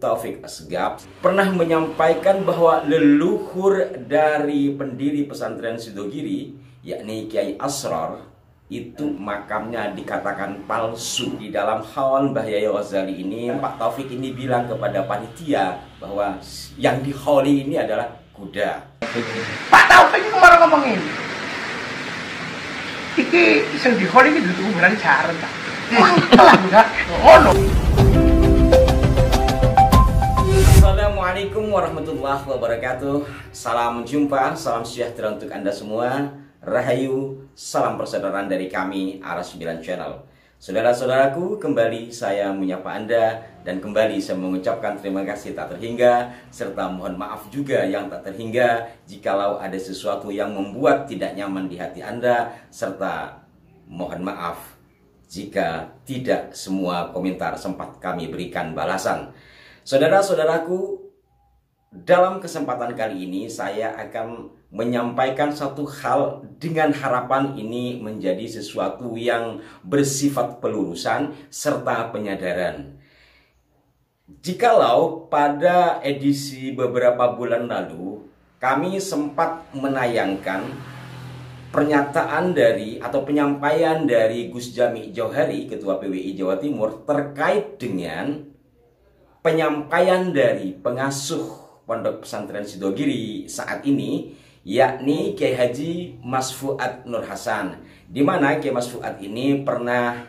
Taufik Asgaf pernah menyampaikan bahwa leluhur dari pendiri pesantren Sidogiri, yakni Kiai Asrar, itu makamnya dikatakan palsu. Di dalam haul Mbah Yai Ghazali ini, Pak Taufik ini bilang kepada panitia bahwa yang dihauli ini adalah kuda. Pak Taufik itu kemarin ngomongin iki sing dihauli iki dudu kuburan jarang tak. Lah enggak ono. Assalamualaikum warahmatullahi wabarakatuh. Salam jumpa, salam sejahtera untuk Anda semua. Rahayu, salam persaudaraan dari kami Aras 9 Channel. Saudara-saudaraku, kembali saya menyapa Anda dan kembali saya mengucapkan terima kasih tak terhingga serta mohon maaf juga yang tak terhingga jikalau ada sesuatu yang membuat tidak nyaman di hati Anda, serta mohon maaf jika tidak semua komentar sempat kami berikan balasan. Saudara-saudaraku, dalam kesempatan kali ini saya akan menyampaikan satu hal dengan harapan ini menjadi sesuatu yang bersifat pelurusan serta penyadaran. Jikalau pada edisi beberapa bulan lalu kami sempat menayangkan pernyataan dari atau penyampaian dari Gus Jami Jauhari, Ketua PWI Jawa Timur, terkait dengan penyampaian dari pengasuh Pondok Pesantren Sidogiri saat ini, yakni Kiai Haji Mas Fuad Nur Hasan, di mana Kiai Mas Fuad ini pernah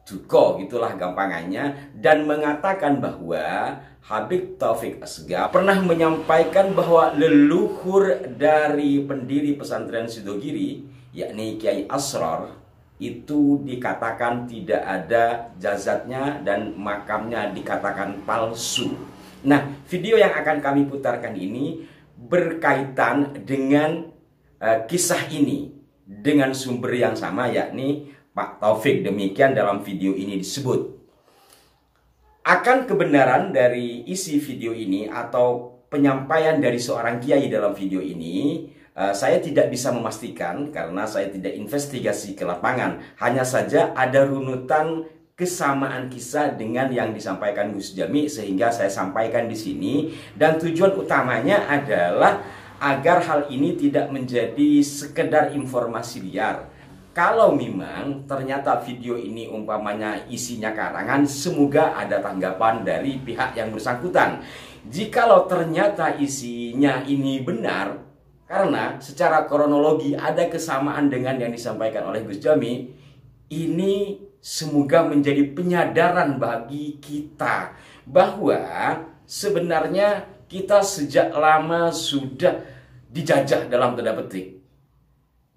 duko, gitulah gampangannya, dan mengatakan bahwa Habib Taufik Asgaf pernah menyampaikan bahwa leluhur dari pendiri pesantren Sidogiri, yakni Kiai Asrar, itu dikatakan tidak ada jasadnya dan makamnya dikatakan palsu. Nah, video yang akan kami putarkan ini berkaitan dengan kisah ini dengan sumber yang sama, yakni Pak Taufik. Demikian dalam video ini disebut. Akan kebenaran dari isi video ini atau penyampaian dari seorang kiai dalam video ini, saya tidak bisa memastikan karena saya tidak investigasi ke lapangan. Hanya saja ada runutan kesamaan kisah dengan yang disampaikan Gus Jami, sehingga saya sampaikan di sini, dan tujuan utamanya adalah agar hal ini tidak menjadi sekedar informasi liar. Kalau memang ternyata video ini umpamanya isinya karangan, semoga ada tanggapan dari pihak yang bersangkutan. Jikalau ternyata isinya ini benar, karena secara kronologi ada kesamaan dengan yang disampaikan oleh Gus Jami, ini semoga menjadi penyadaran bagi kita bahwa sebenarnya kita sejak lama sudah dijajah dalam tanda petik.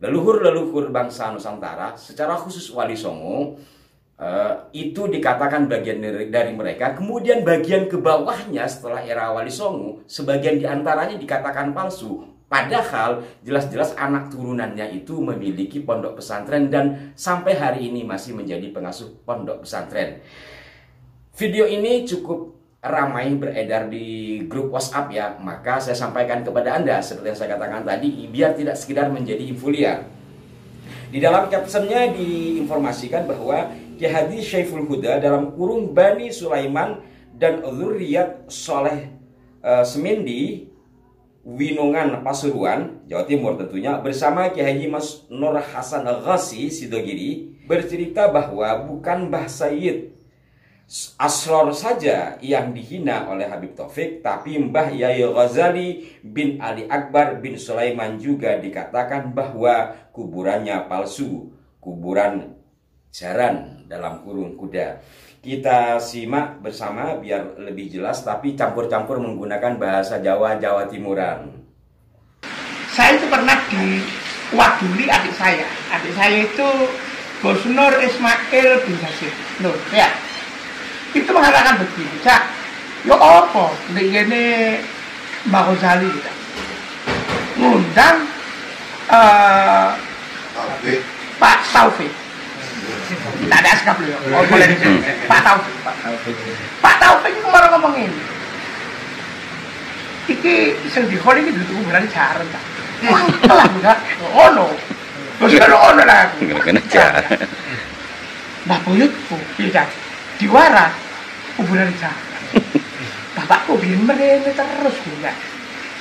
Leluhur-leluhur bangsa Nusantara, secara khusus Wali Songo, itu dikatakan bagian dari mereka. Kemudian bagian ke bawahnya setelah era Wali Songo, sebagian diantaranya dikatakan palsu. Padahal jelas-jelas anak turunannya itu memiliki pondok pesantren dan sampai hari ini masih menjadi pengasuh pondok pesantren. Video ini cukup ramai beredar di grup WhatsApp ya, maka saya sampaikan kepada Anda seperti yang saya katakan tadi, biar tidak sekedar menjadi info liar. Di dalam captionnya diinformasikan bahwa Kiai Haji Syaiful Huda dalam kurung Bani Sulaiman dan Zuriyat Soleh Semendi Winongan Pasuruan, Jawa Timur tentunya, bersama Kiai Haji Mas Nur Hasan Al-Ghazi Sidogiri, bercerita bahwa bukan Mbah Sayyid Asrar saja yang dihina oleh Habib Taufik, tapi Mbah Yai Ghazali bin Ali Akbar bin Sulaiman juga dikatakan bahwa kuburannya palsu, kuburan jaran dalam kurung kuda. Kita simak bersama biar lebih jelas, tapi campur-campur menggunakan bahasa Jawa Timuran. Saya itu pernah diwaduli adik saya. Adik saya itu Bos Nur Ismail bin Hasim Nur, ya. Itu mengatakan begini, Cak, yo apa? Ini Mbah Ghazali kita ngundang Pak Taufik. Tidak ada Asgaf loh. Oh, boleh disebut Pak Taufik. Pak Taufik itu kemarin ngomongin iki sing dihauli iki dudu kuburan jarang tak. Lah enggak ono. Wis ono lah. Kena jarang. Nah, buyutku tidak diwaras kuburan jarang. Bapakku biyen mrene terus ya.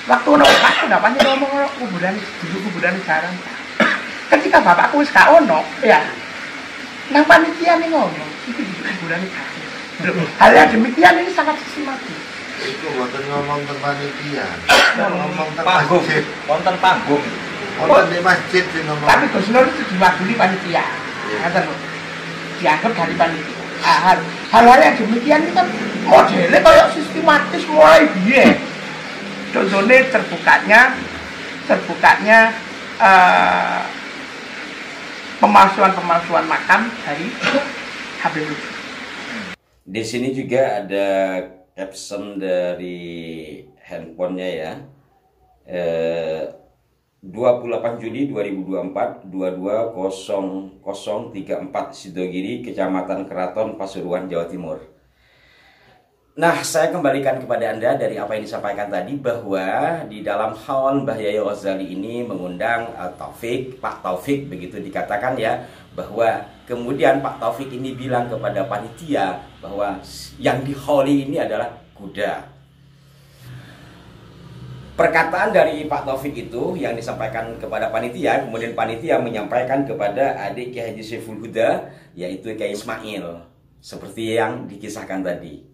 Waktu ono bapakku ndak pancen ngomong kuburan jarang. Ketika bapakku wis gak ono, ya. Nang panitia nih ngomong, iki kuburan jarang. Hal yang demikian ini sangat sistematis. Itu buatan ngomong tentang panitia. Ngomong tentang panggung, masjid. wonten panggung. Wonten di masjid sih ngomong. Tapi Gus Nur itu diwakili panitia. Ngaten lho. Dianggap dari panitia. Hal-hal yang demikian ini kan modelnya kayak sistematis mulai biyen. Contohnya terbukanya pemalsuan makam dari Habib Lutfi. Di sini juga ada caption dari handphonenya ya. 28 Juli 2024 220034 Sidogiri, Kecamatan Keraton, Pasuruan, Jawa Timur. Nah, saya kembalikan kepada Anda dari apa yang disampaikan tadi, bahwa di dalam haul Mbah Yahya Ghazali ini mengundang Pak Taufik, begitu dikatakan ya, bahwa kemudian Pak Taufik ini bilang kepada panitia bahwa yang dihauli ini adalah kuda. Perkataan dari Pak Taufik itu yang disampaikan kepada panitia, kemudian panitia menyampaikan kepada adik Kiai Haji Saiful Huda, yaitu Kiai Ismail, seperti yang dikisahkan tadi.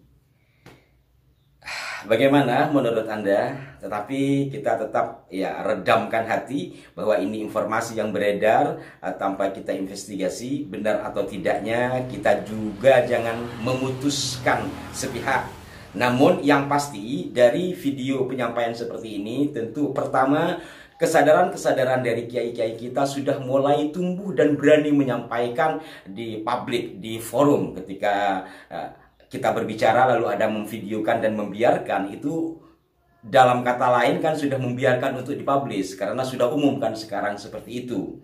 Bagaimana menurut Anda? Tetapi kita tetap ya redamkan hati bahwa ini informasi yang beredar, tanpa kita investigasi benar atau tidaknya, kita juga jangan memutuskan sepihak. Namun yang pasti dari video penyampaian seperti ini, tentu pertama kesadaran dari kiai-kiai kita sudah mulai tumbuh dan berani menyampaikan di publik, di forum. Ketika kita berbicara lalu ada memvideokan dan membiarkan, itu dalam kata lain kan sudah membiarkan untuk dipublish, karena sudah umum kan sekarang seperti itu.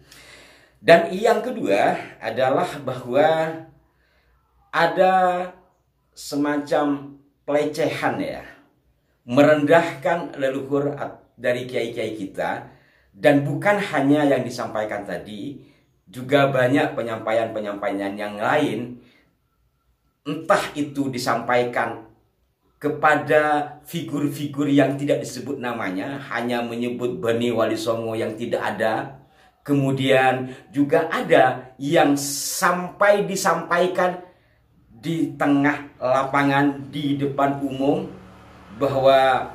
Dan yang kedua adalah bahwa ada semacam pelecehan ya, merendahkan leluhur dari kiai-kiai kita. Dan bukan hanya yang disampaikan tadi, juga banyak penyampaian-penyampaian yang lain. Entah itu disampaikan kepada figur-figur yang tidak disebut namanya, hanya menyebut Bani Wali Songo yang tidak ada. Kemudian juga ada yang sampai disampaikan di tengah lapangan, di depan umum, bahwa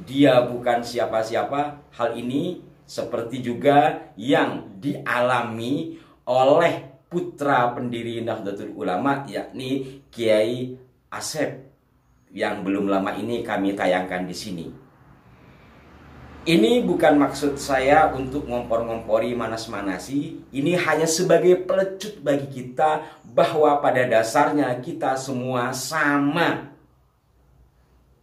dia bukan siapa-siapa. Hal ini seperti juga yang dialami oleh putra pendiri Nahdlatul Ulama, yakni Kiai Asep, yang belum lama ini kami tayangkan di sini. Ini bukan maksud saya untuk ngompor-ngompori, manas-manasi. Ini hanya sebagai pelecut bagi kita bahwa pada dasarnya kita semua sama.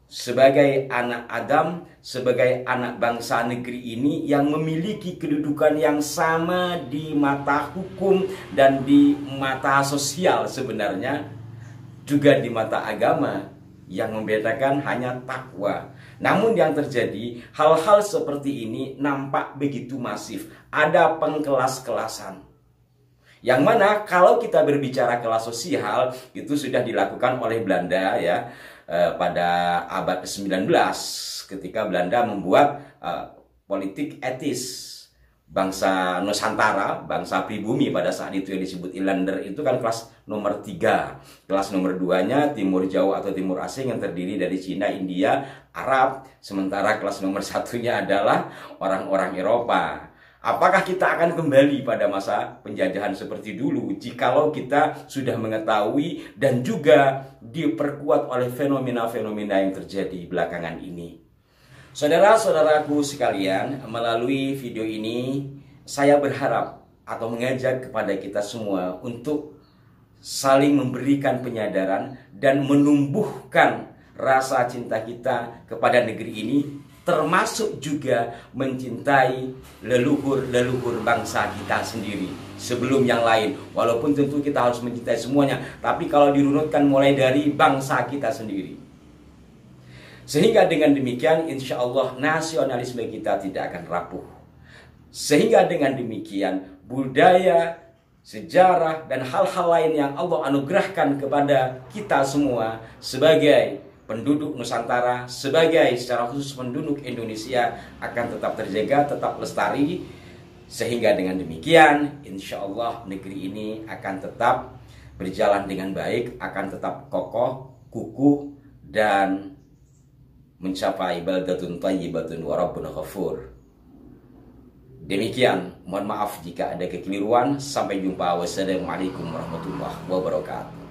Sebagai anak Adam, sebagai anak bangsa negeri ini yang memiliki kedudukan yang sama di mata hukum dan di mata sosial sebenarnya, juga di mata agama. Yang membedakan hanya takwa. Namun yang terjadi, hal-hal seperti ini nampak begitu masif. Ada pengkelas-kelasan. Yang mana kalau kita berbicara kelas sosial, itu sudah dilakukan oleh Belanda ya, pada abad ke-19, ketika Belanda membuat politik etis. Bangsa Nusantara, bangsa pribumi pada saat itu yang disebut Islander, itu kan kelas nomor 3. Kelas nomor 2-nya Timur Jauh atau Timur Asing yang terdiri dari Cina, India, Arab. Sementara kelas nomor 1-nya adalah orang-orang Eropa. Apakah kita akan kembali pada masa penjajahan seperti dulu jikalau kita sudah mengetahui dan juga diperkuat oleh fenomena-fenomena yang terjadi belakangan ini? Saudara-saudaraku sekalian, melalui video ini saya berharap atau mengajak kepada kita semua untuk saling memberikan penyadaran dan menumbuhkan rasa cinta kita kepada negeri ini, termasuk juga mencintai leluhur-leluhur bangsa kita sendiri sebelum yang lain. Walaupun tentu kita harus mencintai semuanya, tapi kalau dirunutkan mulai dari bangsa kita sendiri. Sehingga dengan demikian insya Allah nasionalisme kita tidak akan rapuh. Sehingga dengan demikian budaya, sejarah, dan hal-hal lain yang Allah anugerahkan kepada kita semua sebagai penduduk Nusantara sebagai secara khusus penduduk Indonesia akan tetap terjaga, tetap lestari, sehingga dengan demikian insya Allah negeri ini akan tetap berjalan dengan baik, akan tetap kokoh, kukuh, dan mencapai baldatun thayyibatun wa rabbun ghafur. Demikian, mohon maaf jika ada kekeliruan. Sampai jumpa. Wassalamualaikum warahmatullahi wabarakatuh.